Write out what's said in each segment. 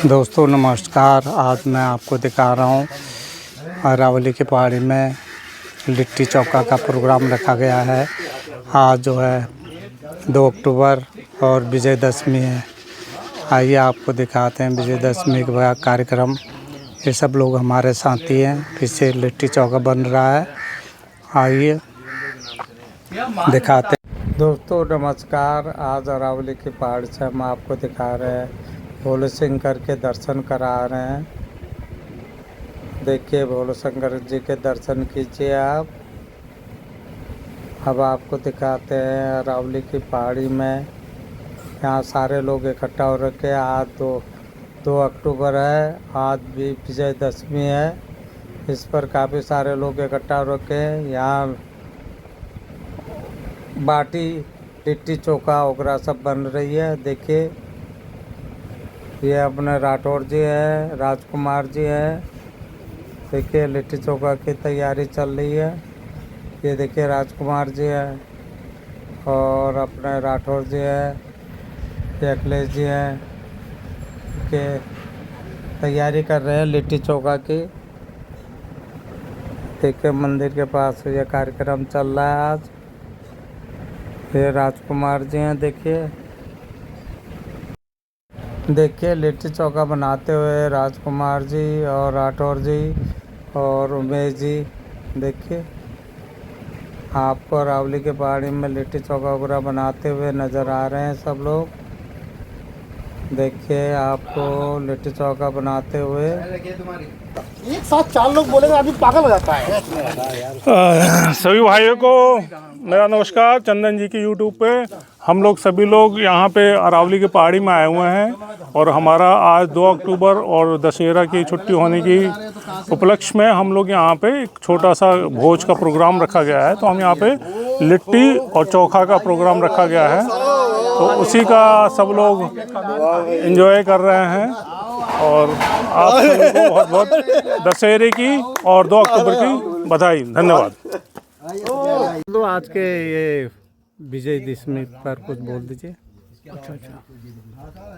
दोस्तों नमस्कार। आज मैं आपको दिखा रहा हूँ अरावली की पहाड़ी में लिट्टी चोखा का प्रोग्राम रखा गया है। आज जो है 2 अक्टूबर और विजयदशमी है। आइए आपको दिखाते हैं विजयदशमी का कार्यक्रम। ये सब लोग हमारे साथी हैं। पीछे लिट्टी चोखा बन रहा है, आइए दिखाते हैं। दोस्तों नमस्कार। आज अरावली की पहाड़ से हम आपको दिखा रहे हैं, भोले शंकर के दर्शन करा रहे हैं। देखिए भोले शंकर जी के दर्शन कीजिए आप। अब आपको दिखाते हैं अरावली की पहाड़ी में, यहाँ सारे लोग इकट्ठा हो रखे हैं। आज 2 अक्टूबर है, आज भी विजयदशमी है। इस पर काफ़ी सारे लोग इकट्ठा हो रखे हैं। यहाँ बाटी लिट्टी चोखा वगैरह सब बन रही है। देखिए ये अपने राठौर जी हैं, राजकुमार जी हैं। देखिए लिट्टी चोखा की तैयारी चल रही है। ये देखिए राजकुमार जी हैं और अपने राठौर जी हैं, ये अखिलेश जी हैं के तैयारी कर रहे हैं लिट्टी चोखा की। देखिए मंदिर के पास ये कार्यक्रम चल रहा है आज। ये राजकुमार जी हैं। देखिए लिट्टी चोखा बनाते हुए राजकुमार जी और राठौर जी और उमेश जी। देखिए आपको अरावली के पहाड़ी में लिट्टी चोखा वगैरह बनाते हुए नज़र आ रहे हैं सब लोग। देखिए आपको लिट्टी चोखा बनाते हुए एक साथ 4 लोग बोलेंगे, आदमी पागल हो जाता है। सभी भाइयों को मेरा नमस्कार। चंदन जी की यूट्यूब पे हम लोग सभी लोग यहाँ पे अरावली की पहाड़ी में आए हुए हैं और हमारा आज 2 अक्टूबर और दशहरा की छुट्टी होने की उपलक्ष्य में हम लोग यहाँ पे एक छोटा सा भोज का प्रोग्राम रखा गया है। तो हम यहाँ पे लिट्टी और चोखा का प्रोग्राम रखा गया है, तो उसी का सब लोग एंजॉय कर रहे हैं। और आप सभी को बहुत बहुत दशहरे की और 2 अक्टूबर की बधाई। धन्यवाद। तो आज के ये विजयदशमी पर कुछ बोल दीजिए। अच्छा,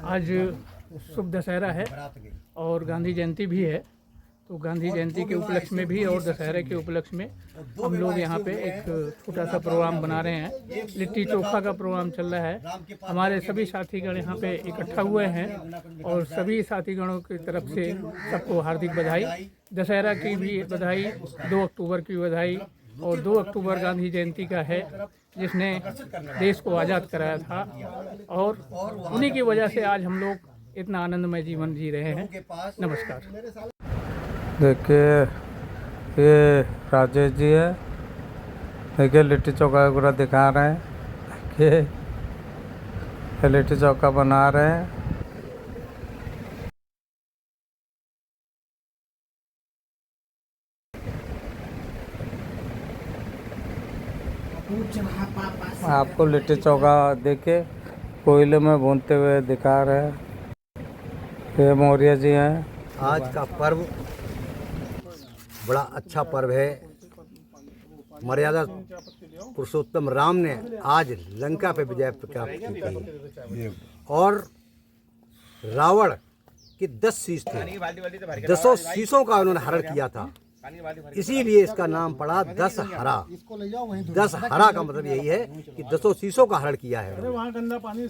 आज शुभ दशहरा है और गांधी जयंती भी है। तो गांधी जयंती के उपलक्ष्य में भी और दशहरे के उपलक्ष्य में हम लोग यहाँ पे एक छोटा सा प्रोग्राम बना रहे हैं। लिट्टी चोखा का प्रोग्राम चल रहा है। हमारे सभी साथीगण यहाँ पे इकट्ठा हुए हैं और सभी साथीगणों की तरफ से सबको हार्दिक बधाई। दशहरा की भी बधाई, 2 अक्टूबर की बधाई। और 2 अक्टूबर गांधी जयंती का है, जिसने देश को आज़ाद कराया था और उन्हीं की वजह से आज हम लोग इतना आनंदमय जीवन जी रहे हैं। नमस्कार। देखिए ये राजेश जी है। देखिए लिट्टी चोखा पूरा दिखा रहे हैं। देखिए ये लिट्टी चोखा बना रहे हैं। आपको लिट्टी चोखा देखिए कोयले में भूनते हुए दिखा रहे हैं। ये मौर्य जी हैं। आज का पर्व बड़ा अच्छा पर्व है। मर्यादा पुरुषोत्तम राम ने आज लंका पे विजय प्राप्त की थी और रावण की 10 शीश थे, 10 शीशों का उन्होंने हरण किया था। इसीलिए इसका नाम पड़ा दशहरा। दशहरा का मतलब यही है कि 10 शीशों का हरण किया है,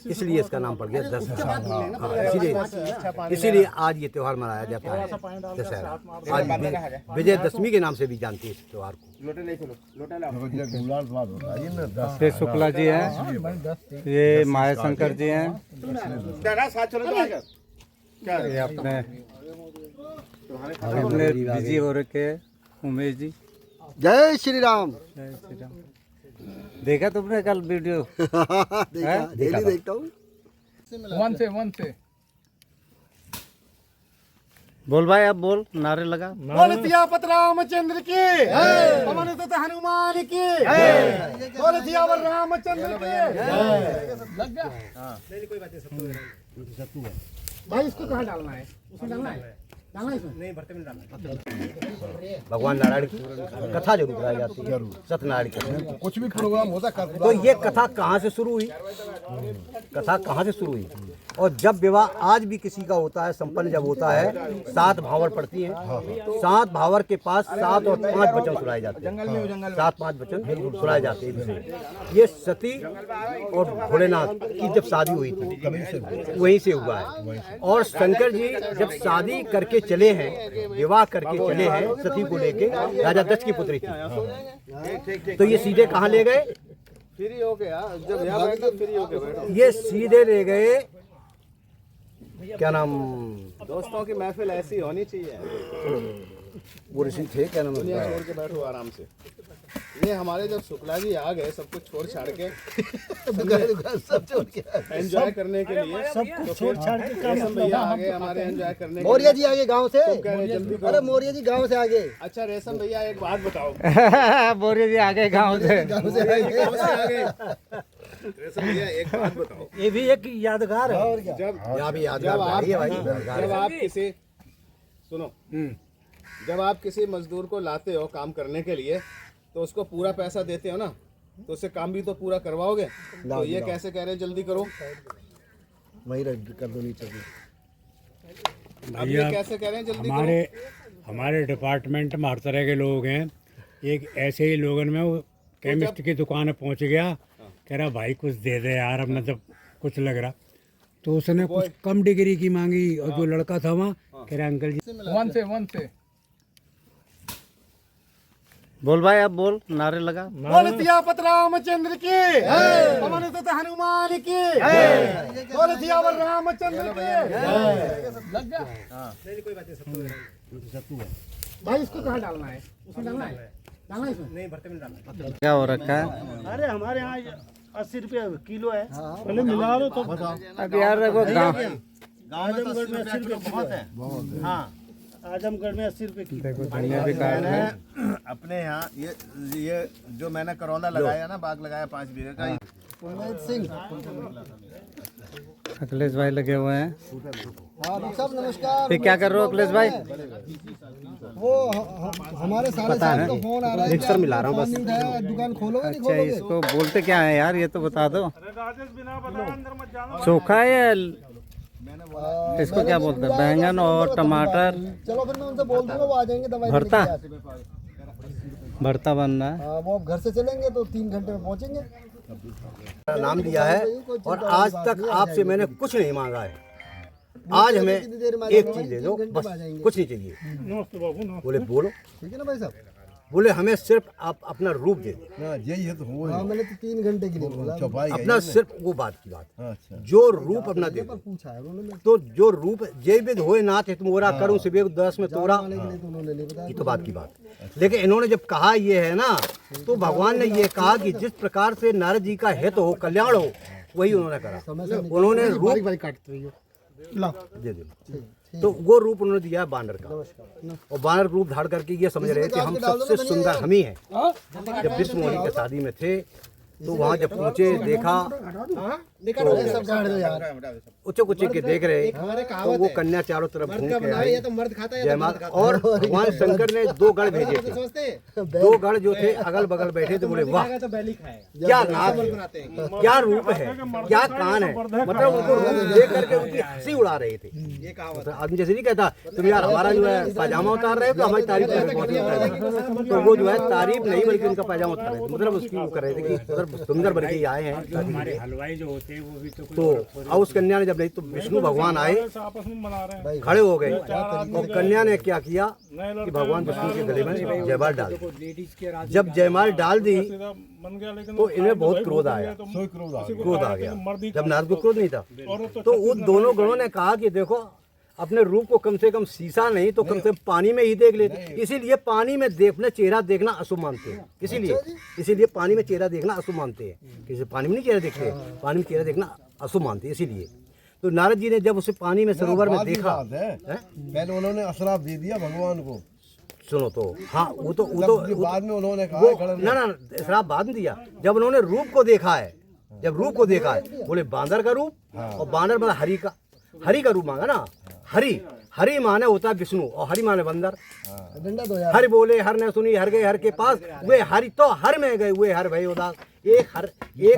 इसलिए इसका नाम पड़ गया दशहरा। इसीलिए आज ये त्यौहार मनाया जाता है दशहरा। आज विजयदशमी के नाम से भी जानते हैं इस त्यौहार को। ये शुक्ला जी हैं, ये माया शंकर जी हैं, ये अपने बिजी हो रखे उमेश जी। जय श्री राम। जय श्री राम। देखा तुमने कल वीडियो? डेली देखता हूँ। वन से बोल भाई, अब बोल, नारे लगा। बोल सियापत रामचंद्र की, पवन सुत हनुमान की, बोल सियावर रामचंद्र की। लग गया? भाई इसको कहाँ डालना है? उसमें डालना है। भगवान नारायण की कथा जरूर कराई जाती है, सत्यनारायण की। कुछ भी प्रोग्राम होता कर तो ये कथा कहाँ से शुरू हुई? कथा कहाँ से शुरू हुई? और जब विवाह आज भी किसी का होता है, संपन्न जब होता है, 7 भावर पड़ती हैं। 7 भावर के पास 7 और 5 वचन सुनाए जाते हैं। 7-5 वचन सुनाए जाते हैं। ये सती और भोलेनाथ की जब शादी हुई थी वहीं से हुआ है। और शंकर जी जब शादी करके चले हैं, विवाह करके चले हैं सती को लेके, राजा दक्ष की पुत्री थी, तो ये सीधे कहाँ ले गए? फ्री हो गया जब यहाँ बैठो फ्री हो गए। ये सीधे ले गए, क्या नाम, दोस्तों की महफिल ऐसी होनी चाहिए, वो ऋषि थे, क्या नाम दुनिया है? छोड़ के बैठो आराम से। ये हमारे जब शुक्ला जी आ गए सब कुछ छोड़ छाड़ के सब छोड़ के एंजॉय करने के लिए, सब कुछ छोड़ छाड़ के रेशम भैया आ गए हमारे एंजॉय करने के मौर्य जी आगे गांव से। कह रहे जल्दी अरे मौर्य जी गांव से आगे। अच्छा रेशम भैया एक बात बताओ, बोरिए जी आगे गाँव से। गाँव से आ गए रेशम भैया एक बात बताओ, ये भी एक यादगार है। और क्या? जब यहाँ भी जब यादगार आप है भाई, यादगार जब है। आप किसी सुनो जब आप किसी मजदूर को लाते हो काम करने के लिए तो उसको पूरा पैसा देते हो ना, तो उससे काम भी तो पूरा करवाओगे। तो ये कैसे कह रहे हैं जल्दी करो, वही कर दो नीचे। अब ये कैसे कह रहे हैं जल्दी करो? हमारे डिपार्टमेंट में हर तरह के लोग हैं। एक ऐसे ही लोगन में वो केमिस्ट की दुकान पहुंच गया, कह रहा भाई कुछ दे दे यार, अब मतलब कुछ लग रहा, तो उसने कुछ कम डिग्री की मांगी, और जो लड़का था वहाँ कह रहा अंकल जी वन से बोल भाई, अब बोल, नारे लगा। बोल सियापत रामचंद्र की, पवन सुत हनुमान की, बोल सियावर रामचंद्र की। लग गया। भाई इसको कहाँ डालना है? उसमें डालना है, डालना है इसमें। क्या हो रखा है? अरे हमारे यहाँ 80 रुपये किलो है, पहले मिला लो तो अब यार देखो गाँव, आजमगढ़ में 80 रुपये बहुत है। हाँ आजमगढ़ में 80 रुपये किलो। देखो धनिया भी काट है। अपने यहाँ ये जो मैंने करौंदा लगाया ना, बाग लगाया 5 बीघे का। अखिलेश भाई लगे हुए हैं। सब नमस्कार। फिर क्या कर रहे हो अखिलेश भाई? वो हमारे साले साहब का फोन आ रहा है, मिक्सर मिला रहा हूँ बस। दुकान खोलोगे नहीं अच्छा, खोलोगे? इसको बोलते क्या है यार, ये तो बता दो। चोखा है या इसको क्या बोलते हैं? बैंगन और टमाटर। चलो फिर मैं उनसे बोल दूंगा, वो आ जाएंगे दवाई भरता? लेके आज। भरता बनना है। हाँ, वो अब घर से चलेंगे तो 3 घंटे में पहुंचेंगे। नाम दिया है और आज तक आपसे मैंने कुछ नहीं मांगा है। आज हमें एक चीज दे दो बस, कुछ नहीं चाहिए। बोले बोलो, ठीक है ना भाई साहब? बोले हमें सिर्फ आप अपना रूप दे दो। यही है तो हाँ, मैंने तो 3 घंटे के लिए बोला, अपना सिर्फ वो बात की बात, जो रूप अपना दे दो। पूछा है उन्होंने, तो जो रूप जय विद होए नाथ हित मोरा करूं सिबे 10 में तोरा, तो उन्होंने नहीं बताया। ये तो बात की बात। लेकिन इन्होंने जब कहा ये है ना, तो भगवान ने ये कहा कि जिस प्रकार से नारद जी का हित हो, कल्याण हो, वही उन्होंने करा। उन्होंने रूप दे दो, तो वो रूप उन्होंने दिया है बानर का, और बानर रूप धारण करके ये समझ रहे थे हम सबसे सुंदर हम ही हैं। जब विष्णु मोहिनी के शादी में थे तो वहाँ जब पहुँचे देखा, ऊंचे ऊंचे के देख रहे तो वो कन्या चारों तरफ घूम के आई, जयमाल। और भगवान शंकर ने 2 गढ़ भेजे थे, 2 गढ़ जो थे अगल बगल बैठे थे। बोले वाह क्या नाच है, क्या रूप है, क्या कान है, मतलब उनको रूप देख करके उनकी हंसी उड़ा रहे थे। मतलब आदमी जैसे नहीं कहता तुम यार हमारा जो है पाजामा उतार रहे हो तो हमारी तारीफ कर रहे हो, तो वो जो है तारीफ नहीं बल्कि उनका पाजामा उतार रहे थे, मतलब उसकी वो कर रहे थे कि सुंदर बन के आए हैं। हमारे हलवाई जो होते हैं वो भी तो अब उस कन्या ने जब नहीं तो विष्णु भगवान आए, आपस में मना रहे हैं। खड़े हो गए, और कन्या ने क्या किया कि भगवान विष्णु के गले में जयमाल डाल दी। जब जयमाल डाल दी बन गया, लेकिन तो इन्हें बहुत क्रोध आया, क्रोध आ गया। जब नारद को क्रोध नहीं था तो उन दोनों गणों ने कहा कि देखो अपने रूप को कम से कम शीशा नहीं तो कम से कम पानी में ही देख लेते। इसीलिए पानी में देखना चेहरा देखना अशुभ मानते हैं, इसीलिए पानी में चेहरा देखना अशुभ मानते हैं। किसी पानी में नहीं चेहरा देखते, पानी में चेहरा देखना अशुभ मानते हैं। इसीलिए तो नारद जी ने जब उसे पानी में सरोवर में देखा, पहले उन्होंने अशराफ दे दिया भगवान को, सुनो तो हाँ वो बाद में उन्होंने कहा ना श्राप बाद में दिया। जब उन्होंने रूप को देखा है, जब रूप को देखा है, बोले बांदर का रूप, और बांदर मतलब हरि का रूप मांगा ना। हरि माने होता है विष्णु और हरि माने बंदर। हरि बोले हर ने सुनी, हर गए हर के पास, वे हरि तो हर में गए, वे हर भय उदास। एक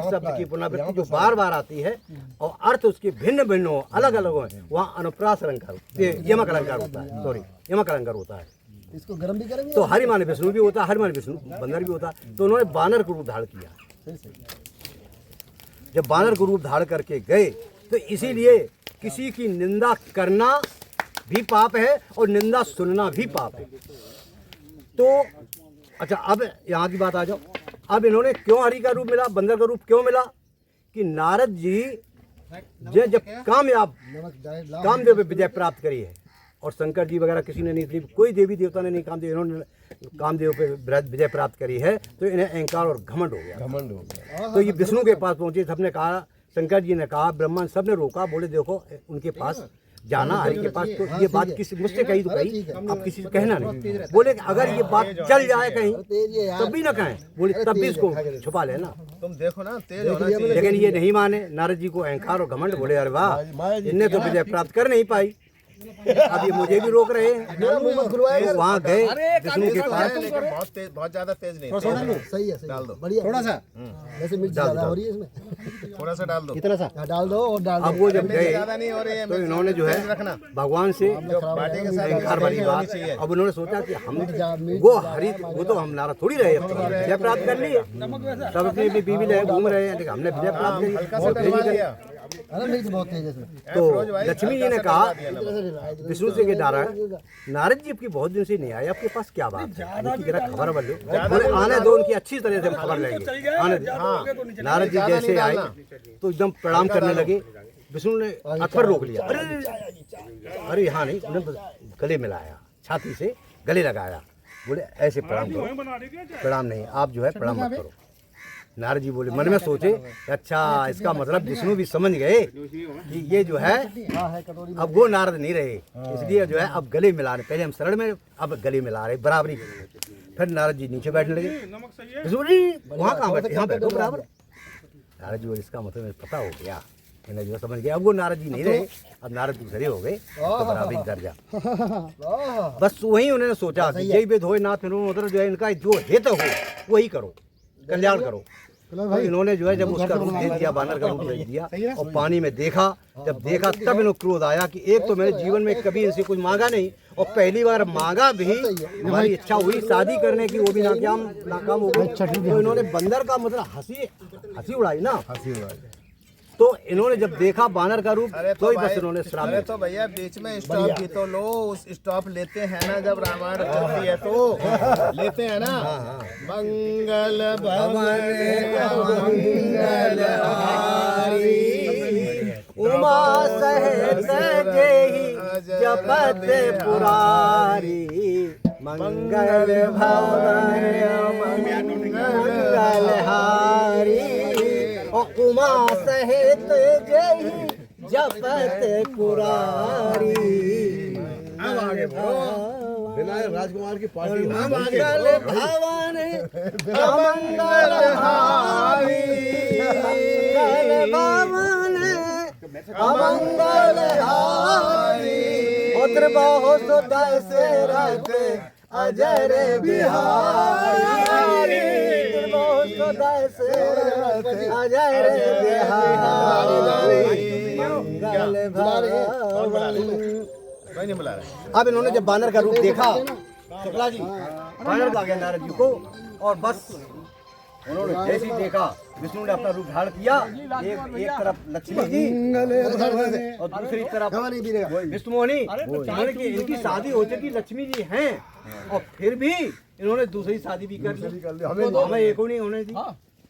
शब्द की पुनरावृत्ति जो बार बार आती है और अर्थ उसके भिन्न भिन्न हो, अलग अलग हो, वहाँ अनुप्रास अलंकार, यमक अलंकार होता है, सॉरी यमक अलंकार होता है। इसको गर्म भी करेंगे। तो हरि माने विष्णु भी होता है, हरि माने विष्णु बंदर भी होता है। तो उन्होंने बानर को रूप धारण किया। जब बानर को रूप धारण करके गए तो इसीलिए किसी की निंदा करना भी पाप है और निंदा सुनना भी पाप है। तो अच्छा, अब यहाँ की बात आ जाओ। अब इन्होंने क्यों हरि का रूप मिला, बंदर का रूप क्यों मिला? कि नारद जी जब कामदेव पे विजय प्राप्त करी है, और शंकर जी वगैरह किसी ने नहीं थी, कोई देवी देवता ने नहीं, कामदेव पे विजय प्राप्त करी है, तो इन्हें अहंकार और घमंड हो गया। तो ये विष्णु के पास पहुंचे, सबने कहा, शंकर जी ने कहा, ब्रह्मा सबने रोका, बोले देखो उनके पास जाना, हरि के पास। तो ये बात किसी मुझसे कही तो कही, अब किसी से कहना नहीं। बोले अगर ये बात चल जाए कहीं तब भी ना कहें, बोले तब भी इसको छुपा लेना। तुम देखो ना, तेज होना चाहिए। लेकिन ये नहीं माने, नारद जी को अहंकार और घमंड, बोले अरे वाह, इनने तो विजय प्राप्त कर नहीं पाई, अब ये मुझे भी रोक रहे हैं। तो वहाँ गए विष्णु के पास, लेकिन बहुत तेज, बहुत ज्यादा तेज नहीं, सही है, डाल दो बढ़िया। थोड़ा सा, वैसे मिर्च ज्यादा हो रही है इसमें, थोड़ा सा डाल दो, कितना सा डाल दो और डाल दो। अब वो जब गए ज्यादा नहीं हो रही है, तो इन्होंने जो है रखना भगवान से बाटी के साथ अहंकार वाली बात, अब उन्होंने सोचा कि हम वो हरि, वो तो हम नारा थोड़ी रहे, विजय प्राप्त कर लिए, सब अपनी अपनी बीवी ले घूम रहे हैं, लेकिन हमने विजय प्राप्त कर। अरे मिर्च बहुत तेज है इसमें। तो लक्ष्मी जी ने कहा विष्णु से कि नारद जी आपकी बहुत दिन से नहीं आए, आपके पास क्या बात है, उनकी जरा खबर बन लो। बोले आने दो, उनकी अच्छी तरह से हम खबर लेंगे, आने दो। नारद जी जैसे आए तो एकदम प्रणाम करने लगे। विष्णु ने अकबर रोक लिया, अरे यहाँ नहीं, उन्होंने गले मिलाया, छाती से गले लगाया, बोले ऐसे प्रणाम करो। प्रणाम नहीं, आप जो है प्रणाम मत करो। नारद जी बोले, मन में सोचे अच्छा इसका मतलब विष्णु भी समझ गए कि ये जो है अब वो नारद नहीं रहे, इसलिए जो है अब गले मिला रहे, पहले हम शरण में, अब गले मिला रहे, बराबरी। फिर नारद जी नीचे बैठने लगे, विष्णु जी वहाँ कहाँ बैठे, यहाँ बैठो बराबर। नारद जी बोले इसका मतलब मुझे पता हो गया, मैंने जो समझ गया, अब वो नारद जी नहीं रहे, अब नारद दूसरे हो गए, तो बराबरी दर्जा। बस वही उन्होंने सोचा कि जय वेद होए नाथ उधर जो है इनका जो हित हो वही करो, कल्याण करो। तो इन्होंने जो है जब उसका रूप दे दिया, बानर का रूप दे दिया और पानी में देखा, जब देखा तब इन्हें क्रोध आया कि एक तो मैंने जीवन में कभी इनसे कुछ मांगा नहीं, और पहली बार मांगा भी, हमारी इच्छा हुई शादी करने की, वो भी नाकाम हो गई। तो इन्होंने बंदर का मतलब हंसी उड़ाई ना, तो इन्होंने जब देखा बानर का रूप, तो ही बस इन्होंने श्राप दिया। तो भैया बीच में स्टॉप भी तो लो, उस स्टॉप लेते हैं ना जब रामायण चलती है तो लेते हैं ना। मंगल भवन उमा सहित जेहि जपत पुरारी, मंगल भवन मंगल हारी, उमा सहित जेहि जपत पुरारी। राजकुमार की पार्टी मंगल भवन मंगल हारी, मंगल भवन अमंगल हारी, पुत्र बहु सुत दशरथ अजर बिहारी, बहु सुत दशरथ अजर बिहारी, मंगल भवन। नहीं बुला रहे। अब इन्होंने जब बानर का रूप देखा, शुक्ला जी बानर आ गया नारद जी को, और बस उन्होंने जैसे ही देखा विष्णु ने अपना रूप धारण किया, एक तरफ लक्ष्मी जी और दूसरी तरफ विष्णुमोहिनी। इनकी शादी हो चुकी लक्ष्मी जी हैं, और फिर भी इन्होंने दूसरी शादी भी कर ली, हमें एक नहीं होने दी।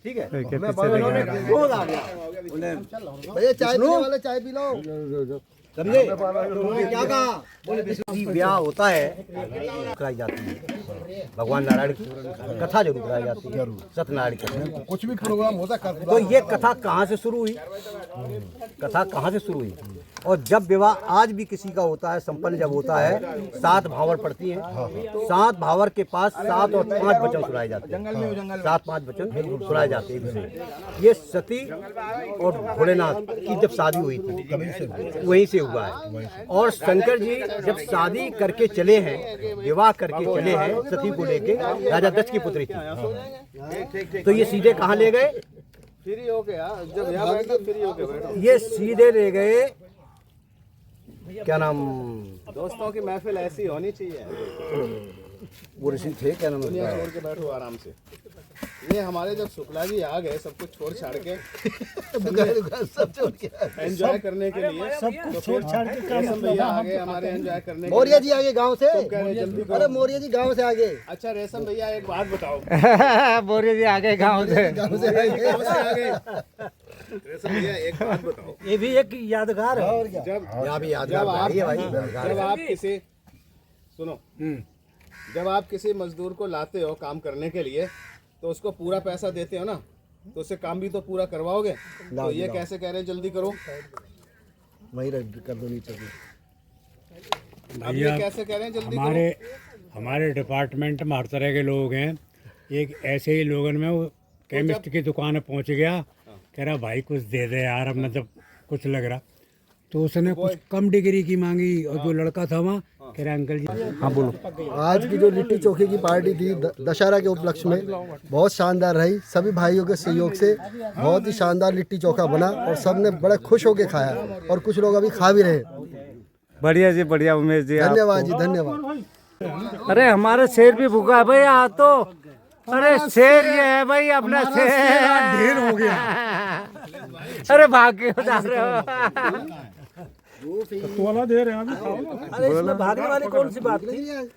ठीक है, इन्होंने क्रोध आ गया, भैया चाय पीने वाले चाय पी लो, समझे? तो उन्होंने क्या कहा, बोले विष्णु जी ब्याह होता है, कराई जाती है भगवान नारायण की कथा जरूर कराई जाती है, सत्यनारायण की कुछ भी प्रोग्राम होता है। तो ये कथा कहाँ से शुरू हुई? कथा कहाँ से शुरू हुई? और जब विवाह आज भी किसी का होता है, संपन्न जब होता है, 7 भावर पड़ती हैं। 7 भावर के पास 7 और 5 वचन सुनाए जाते हैं। 7-5 वचन सुनाए जाते हैं इनसे। ये सती और भोलेनाथ की जब शादी हुई थी वहीं से हुआ है। और शंकर जी जब शादी करके चले हैं, विवाह करके चले हैं सती को लेके, राजा दक्ष की पुत्री थी, तो ये सीधे कहाँ ले गए? फ्री हो गया, जब यहाँ बैठो फ्री हो गया बैठो। ये सीधे ले गए, क्या नाम, दोस्तों की महफिल ऐसी होनी चाहिए। वो ऋषि थे, क्या नाम दुनिया है? छोड़ के बैठो आराम से। ये हमारे जब शुक्ला जी आ गए सब कुछ छोड़ छाड़ के सब छोड़ के एंजॉय करने के लिए, सब कुछ छोड़ छाड़ के रेशम भैया आ गए हमारे एंजॉय करने के मौर्य जी आगे गांव से। कह रहे जल्दी करो। अरे मौर्य जी गांव से आगे। अच्छा रेशम भैया एक बात बताओ। बोरिया जी आ गए गाँव से। गाँव से आ गए। रेशम भैया एक बात बताओ। ये भी एक यादगार है। यहाँ भी यादगार है भाई। जब आप किसी सुनो, जब आप किसी मजदूर को लाते हो काम करने के लिए तो उसको पूरा पैसा देते हो ना, तो उससे काम भी तो पूरा करवाओगे। तो ये कैसे कह रहे हैं जल्दी करो? वही कर दो नीचे की। अब ये कैसे कह रहे हैं जल्दी हमारे डिपार्टमेंट में हर तरह के लोग हैं। एक ऐसे ही लोगन में वो केमिस्ट की दुकान में पहुंच गया, कह रहा भाई कुछ दे दे यार, अब मतलब कुछ लग रहा। तो उसने कुछ कम डिग्री की मांगी और जो लड़का था वहाँ कह रहा अंकल जी। हाँ बोलो। आज की जो लिट्टी चोखे की पार्टी थी दशहरा के उपलक्ष्य में बहुत शानदार रही। सभी भाइयों के सहयोग से बहुत ही शानदार लिट्टी चोखा बना और सब ने बड़े खुश होकर खाया और कुछ लोग अभी खा भी रहे। बढ़िया जी, बढ़िया उमेश जी। धन्यवाद जी, धन्यवाद। अरे हमारा शेर भी भूखा है भाई आज तो। अरे शेर ये है भाई अपना शेर, ढेर हो गया। अरे भाग के उतार रहे हो। वाला दे रहे हैं अभी, खाओ ना। अरे इसमें भागने वाली कौन सी बात थी?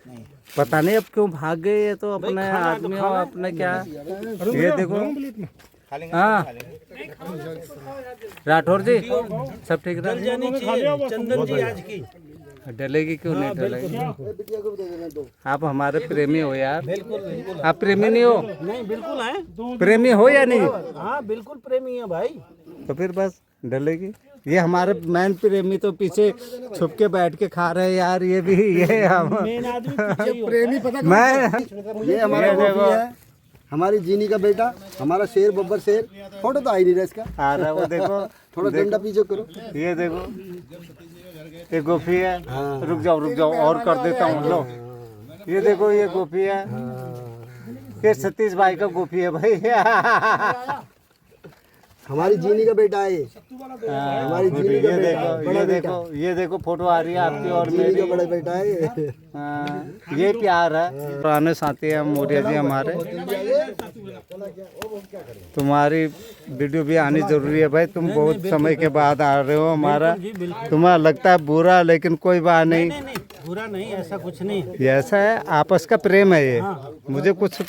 पता नहीं अब क्यों भाग गए, ये तो अपने आदमी हो, अपने क्या। ये देखो, हाँ राठौर जी सब ठीक रहा? चंदन जी आज की डलेगी क्यों नहीं डलेगी? आप हमारे प्रेमी हो यार। आप प्रेमी नहीं हो? नहीं बिल्कुल है, प्रेमी हो या नहीं? हाँ बिल्कुल प्रेमी है भाई। तो फिर बस डलेगी। ये हमारे मैन प्रेमी तो पीछे छुप के बैठ के खा रहे हैं यार। ये भी ये हम प्रेमी पता मैं ये हमारा गोपी है, हमारी जीनी का बेटा, हमारा शेर बब्बर शेर। फोटो तो आ ही नहीं रहा इसका। आ रहा है वो देखो, थोड़ा डंडा पीछे करो। ये देखो, ये गोपी है। रुक जाओ और कर देता हूँ। लो ये देखो, ये गोपी है। ये सतीश भाई का गोपी है भाई। हमारी जीनी का बेटा है ये। हमारी जीनी का बेटा, बड़ा बेटा। ये देखो फोटो आ रही है आपकी और जीनी मेरी। का बड़ा बेटा है ये। ये प्यार है। पुराने साथी हैं मौर्य जी हमारे। तुम्हारी वीडियो भी आनी जरूरी है भाई। तुम बहुत समय के बाद आ रहे हो हमारा। तुम्हें लगता है बुरा, लेकिन कोई बात नहीं। बुरा नहीं, ऐसा कुछ नहीं। ये ऐसा है, आपस का प्रेम है ये। मुझे कुछ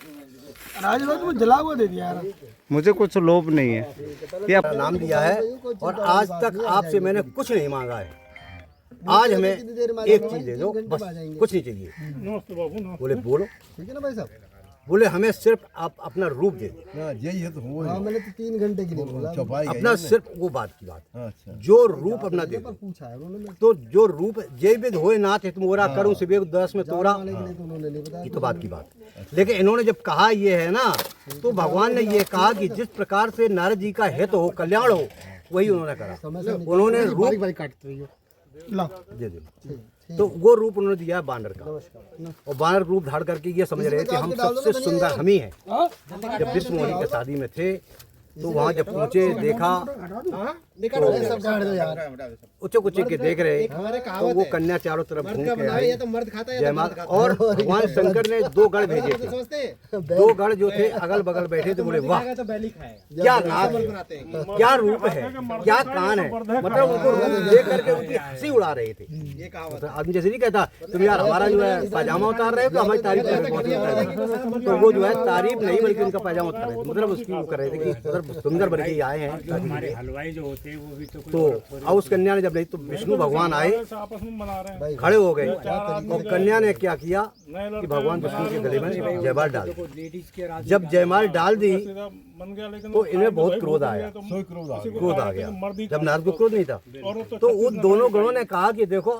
जला हुआ दे दिया यार। मुझे कुछ लोभ नहीं है। ये नाम दिया है और आज तक आपसे मैंने कुछ नहीं मांगा है। आज हमें एक चीज दे दो बस, कुछ नहीं चाहिए। बोले बोलो। ठीक है ना भाई साहब? बोले हमें सिर्फ आप अपना रूप दे दो। यही है तो हाँ, मैंने तो 3 घंटे के लिए बोला। अपना सिर्फ वो बात की बात, जो रूप अपना दे दो। पूछा है उन्होंने, तो जो रूप जय विद होए नाथ तुमोरा करूं सिबे 10 में तोरा, तो उन्होंने नहीं बताया। ये तो बात की बात। लेकिन इन्होंने जब कहा ये है ना, तो भगवान ने ये कहा कि जिस प्रकार से नारद जी का हित हो, कल्याण हो, वही उन्होंने करा। उन्होंने रूप दे दो, तो वो रूप उन्होंने दिया है बानर का। और बानर रूप धारण करके ये समझ रहे थे हम सबसे सुंदर हम ही हैं। जब विष्णु मोहिनी के शादी में थे तो वहाँ जब पहुँचे देखा, ऊंचे ऊंचे के देख रहे तो वो कन्या चारों तरफ घूम के आई। जय माता। और भगवान शंकर ने 2 गढ़ भेजे थे। 2 गढ़ जो थे अगल बगल बैठे थे। बोले वाह क्या नाक है, क्या रूप है, क्या कान है। मतलब उनको रूप देख करके उनकी हंसी उड़ा रहे थे। आदमी जैसे नहीं कहता तुम यार हमारा जो है पाजामा उतार रहे हो तो हमारी तारीफ कर रहे हो। तो वो जो है तारीफ नहीं बल्कि उनका पाजामा उतार रहे थे। मतलब उसकी वो कर रहे थे कि सुंदर बन के आए हैं। हमारे हलवाई जो होते तो अब उस कन्या ने जब नहीं तो विष्णु भगवान आए, आपस में मना रहे हैं। खड़े हो गए और कन्या ने क्या किया कि भगवान विष्णु के गले में जयमाल डाल दी। जब जयमाल डाल दी बन गया, लेकिन तो इन्हें बहुत क्रोध आया, क्रोध आ गया। जब नारद को क्रोध नहीं था तो उन दोनों गणों ने कहा कि देखो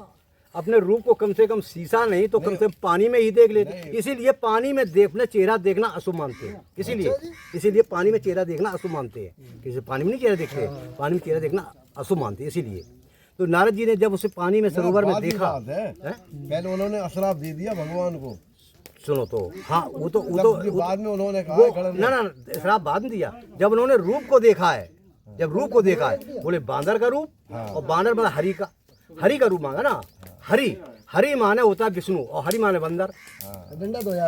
अपने रूप को कम से कम शीशा नहीं तो कम से कम पानी में ही देख लेते। इसीलिए पानी में देखना चेहरा देखना अशुभ मानते हैं। इसीलिए पानी में चेहरा देखना अशुभ मानते हैं। किसी पानी में नहीं चेहरा देखते, पानी में चेहरा देखना अशुभ मानते हैं। इसीलिए तो नारद जी ने जब उसे पानी में सरोवर में देखा, पहले उन्होंने अशराप दे दिया भगवान को। सुनो तो हाँ वो बाद में उन्होंने कहा ना श्राप बाद में दिया। जब उन्होंने रूप को देखा है, जब रूप को देखा है, बोले बांदर का रूप और बांदर मतलब हरि का रूप मांगा ना। हरि माने होता है विष्णु और हरि माने बंदर।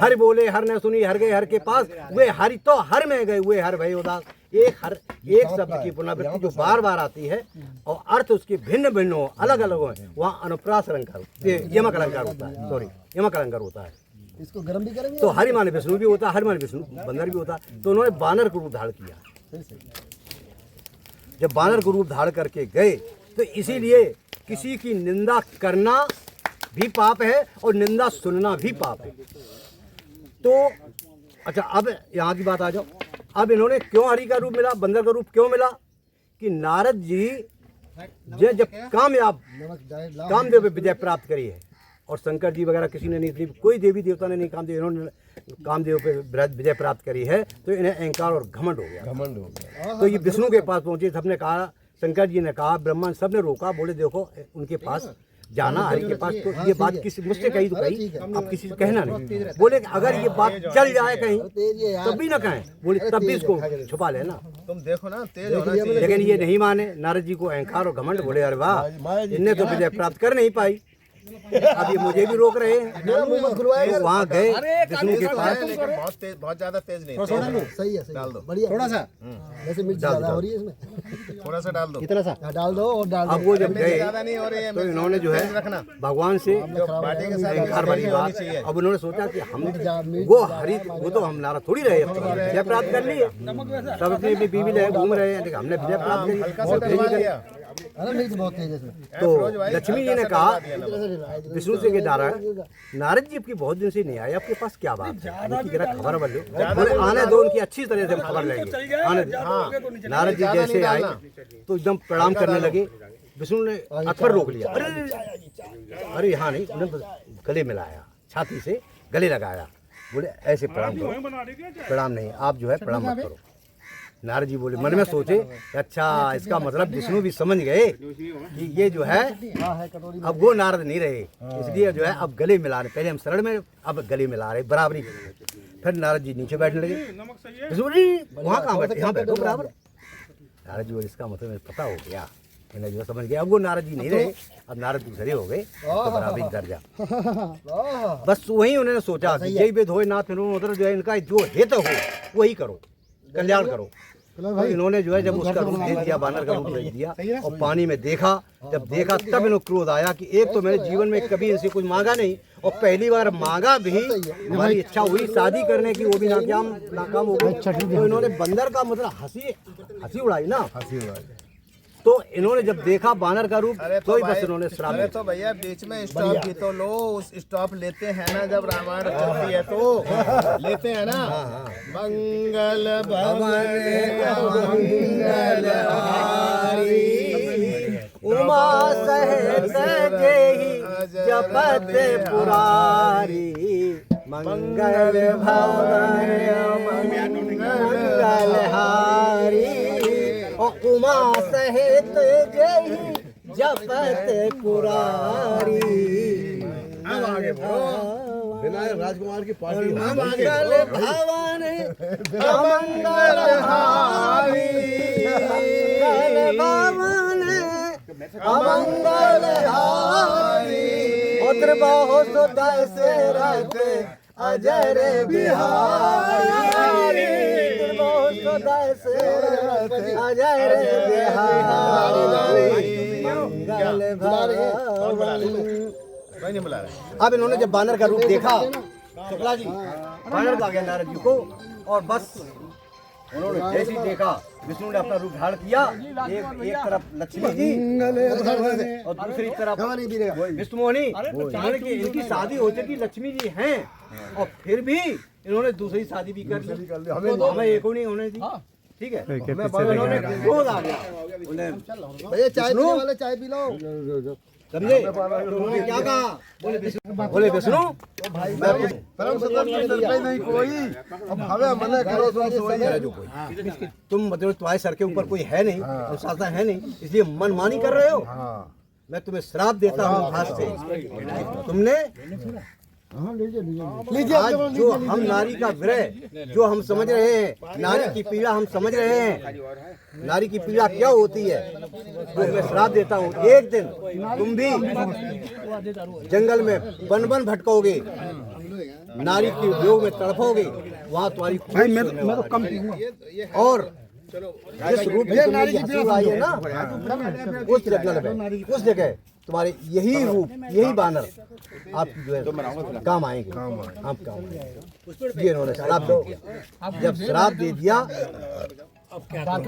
हरि बोले हर ने सुनी, हर गए हर के पास, वे हरि तो हर में गए, वे हर भय उदास। एक शब्द की पुनरावृत्ति जो बार बार आती है और अर्थ उसके भिन्न भिन्न हो, अलग अलग हो, वहाँ अनुप्रास अलंकार, यमक अलंकार होता है। सॉरी, यमक अलंकार होता है। इसको गर्म भी करेंगे। तो हरि माने विष्णु भी होता है, हरि माने विष्णु बंदर भी होता है। तो उन्होंने बानर को रूप धारण किया। जब बानर को रूप धारण करके गए तो इसीलिए किसी की निंदा करना भी पाप है और निंदा सुनना भी पाप है। तो अच्छा अब यहाँ की बात आ जाओ। अब इन्होंने क्यों हरि का रूप मिला, बंदर का रूप क्यों मिला कि नारद जी जब कामदेव पे विजय प्राप्त करी है और शंकर जी वगैरह किसी ने नहीं थी, कोई देवी देवता ने नहीं, कामदेव पे विजय प्राप्त करी है तो इन्हें अहंकार और घमंड हो गया। तो ये विष्णु के पास पहुंचे, सबने कहा, शंकर जी ने कहा, ब्रह्मा सबने रोका, बोले देखो उनके पास जाना, हरि के पास। तो ये बात किसी मुझसे कही तो कही, अब किसी से कहना नहीं। बोले अगर ये बात चल जाए कहीं तब भी ना कहें, बोले तब भी इसको छुपा लेना। तुम देखो ना, तेज होना चाहिए। लेकिन ये नहीं माने, नारद जी को अहंकार और घमंड। बोले अरे वाह, इनने तो विजय प्राप्त कर नहीं पाई, अब ये मुझे भी रोक रहे हैं। तो वहाँ गए विष्णु के पास, लेकिन बहुत ज्यादा तेज नहीं। सही है, डाल दो बढ़िया। थोड़ा सा जैसे मिर्च ज्यादा हो रही है इसमें, थोड़ा सा डाल दो। कितना सा डाल दो और डाल दो। अब वो जब गए ज्यादा नहीं हो रही है तो इन्होंने जो है भगवान से बाटी के साथ अहंकार वाली बात। अब उन्होंने सोचा कि हम वो हरि, वो तो हम नारद थोड़ी रहे, विजय प्राप्त कर लिए, सब अपनी अपनी बीवी ले घूम रहे हैं, हमने विजय प्राप्त कर। मिर्च बहुत तेज है इसमें। तो लक्ष्मी जी ने कहा विष्णु से कि नारद जी आपकी बहुत दिन से नहीं आए, आपके पास क्या बात है, उनकी जरा खबर बन लो। बोले आने दो, उनकी अच्छी तरह से हम खबर लेंगे, आने दो। नारद जी जैसे आए तो एकदम प्रणाम करने लगे। विष्णु ने अकबर रोक लिया, अरे यहाँ नहीं, उन्होंने गले मिलाया, छाती से गले लगाया। बोले ऐसे प्रणाम करो, प्रणाम नहीं, आप जो है प्रणाम मत करो। नारद जी बोले, मन में सोचे अच्छा इसका मतलब विष्णु भी समझ गए कि ये जो है अब वो नारद नहीं रहे, इसलिए जो है अब गले मिला रहे। पहले हम शरण में, अब गले मिला रहे, बराबरी। फिर नारद जी नीचे बैठने लगे। विष्णु जी वहाँ कहाँ बैठे, यहाँ बैठो बराबर। नारद जी बोले इसका मतलब मुझे पता हो गया, मैंने जो समझ गया। अब वो नारद जी नहीं रहे, अब नारद दूसरे हो गए, तो बराबरी दर्जा। बस वही उन्होंने सोचा कि जय वेद होए नाथ उधर जो है इनका जो हित हो वही करो, कल्याण करो। तो इन्होंने जो है जब उसका रूप दे दिया, बानर का रूप दे दिया और पानी में देखा, जब देखा तब इन्हें क्रोध आया कि एक तो मैंने जीवन में कभी इनसे कुछ मांगा नहीं और पहली बार मांगा भी, हमारी इच्छा हुई शादी करने की, वो भी नाकाम हो गई। तो इन्होंने बंदर का मतलब हंसी उड़ाई ना, तो इन्होंने जब देखा बानर का रूप तो ही बस इन्होंने श्राप दिया। तो भैया बीच में स्टॉप भी तो लो, उस स्टॉप लेते हैं ना जब रामायण चलती है तो लेते हैं ना। मंगल भवन उमा सहित जेहि जपत पुरारी, मंगल भवन मंगल हारी, उमा सहित जेहि जपत पुरारी। विनायक राजकुमार की पार्टी मंगल भवन मंगल हारी, मंगल भवन अमंगल हारी, उत्र बहु दशरथ अजर बिहारी, दशरथ अजर बिहारी, मंगल भवन। नहीं बुला रहे। अब इन्होंने जब बानर का रूप देखा, शुक्ला जी बानर आ गया नारद जी को, और बस उन्होंने जैसे ही देखा विष्णु ने अपना रूप धारण किया, एक तरफ लक्ष्मी जी और दूसरी तरफ विष्णु मोहिनी। जान के इनकी शादी हो चुकी, लक्ष्मी जी हैं, और फिर भी इन्होंने दूसरी शादी भी कर ली, हमें एक नहीं होने दी। ठीक है, मैं इन्होंने क्रोध आ गया, भैया चाय पीने वाले चाय पी लो। समझे? उन्होंने क्या कहा? बोले विष्णु परम सदन में डरते नहीं कोई, अब हमें मना करो तो सोइए जो कोई। तुम मतलब तुम्हारे सर के ऊपर कोई है नहीं, अनुशासन है नहीं, इसलिए मनमानी कर रहे हो। मैं तुम्हें श्राप देता हूँ आज से। तुमने आज जो हम नारी का विरह जो हम समझ रहे हैं, नारी की पीड़ा हम समझ रहे हैं, नारी की पीड़ा क्या होती है, तो मैं श्राप देता हूँ। एक दिन तुम भी जंगल में वन वन भटकोगे, नारी के वियोग में तड़पोगे, वहाँ तुम्हारी मैं तो कम और जिस रूप में नारी की पीड़ा आई है ना, उस जंगल में उस जगह तुम्हारे यही रूप, यही बानर आपकी जो है काम आएंगे, आप काम आएंगे। ये इन्होंने श्राप दिया। जब श्राप दे दिया,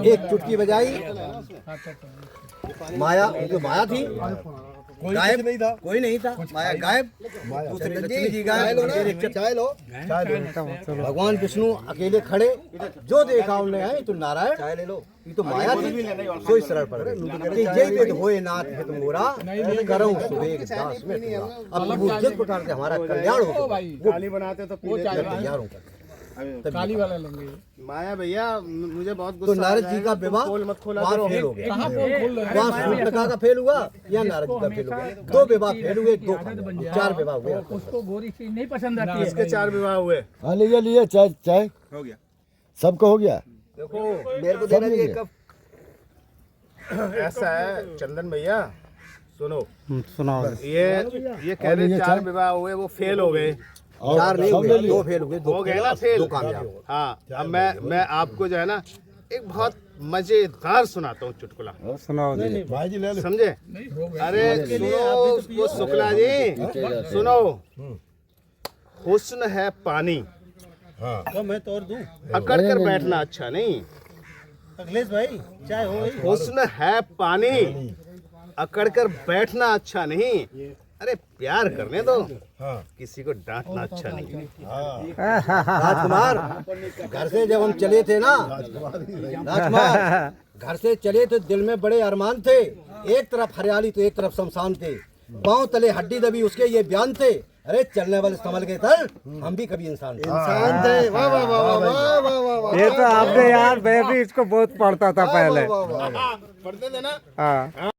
एक चुटकी बजाई, माया, उनकी माया थी, गायब नहीं था, कोई नहीं था, माया गायब, दूसरी लक्ष्मी जी गायब। चाय लो। भगवान विष्णु अकेले खड़े, जो देखा उन्होंने, तो नारायण चाय ले लो, ये तो माया थी, सोई सरल पड़ गई। जय वेद होए नाथ हित मोरा, करऊं सुबेग दास में पूरा। अब वो जिस प्रकार से हमारा कल्याण हो, वो काली बनाते तो पी लेते। तैयार हूँ। काली वाला लेंगे। माया भैया मुझे बहुत तो गुस्सा आ नारद रहा जी है, का तुम विवाह पोल मत खोला वहाँ करो। फेल हो गया, वहाँ सूर्पनखा का फेल हुआ या नारद जी का फेल हो गया। दो विवाह फेल हुए, दो चार विवाह हुए। उसको गोरी चीज नहीं पसंद आती है। इसके 4 विवाह हुए। हाँ लिए चाय चाय हो गया। सबको हो गया। देखो मेरे को देना चाहिए कब। ऐसा है चंदन भैया, सुनो, सुनाओ। ये कह रहे 4 विवाह हुए, वो फेल हो गए। चार नहीं हुए, दो फेल हो गए, हो गए ना फेल। दो कामयाब। हाँ, अब मैं आपको जो है ना एक बहुत मजेदार सुनाता हूँ चुटकुला, सुनाओ जी। भाई जी ले लो। समझे? अरे सुनो वो शुक्ला जी, सुनो। हुस्न है पानी, मैं तोड़ दूं। अकड़ कर बैठना अच्छा नहीं। अखिलेश भाई चाय हो गई। हुस्न है पानी, अकड़ कर बैठना अच्छा नहीं। अरे प्यार करने दो, किसी को डांटना अच्छा नहीं। राजकुमार, घर से जब हम चले थे ना, राजकुमार घर से चले तो दिल में बड़े अरमान थे। एक तरफ हरियाली तो एक तरफ शमशान थे, पांव तले हड्डी दबी उसके ये बयान थे। अरे चलने वाले संभल के तर, हम भी कभी इंसान थे। थे। वाह वाह वाह वाह वाह वाह वाह वाह। ये तो आपने यार, मैं भी इसको बहुत पढ़ता था पहले। पढ़ते थे ना। हाँ।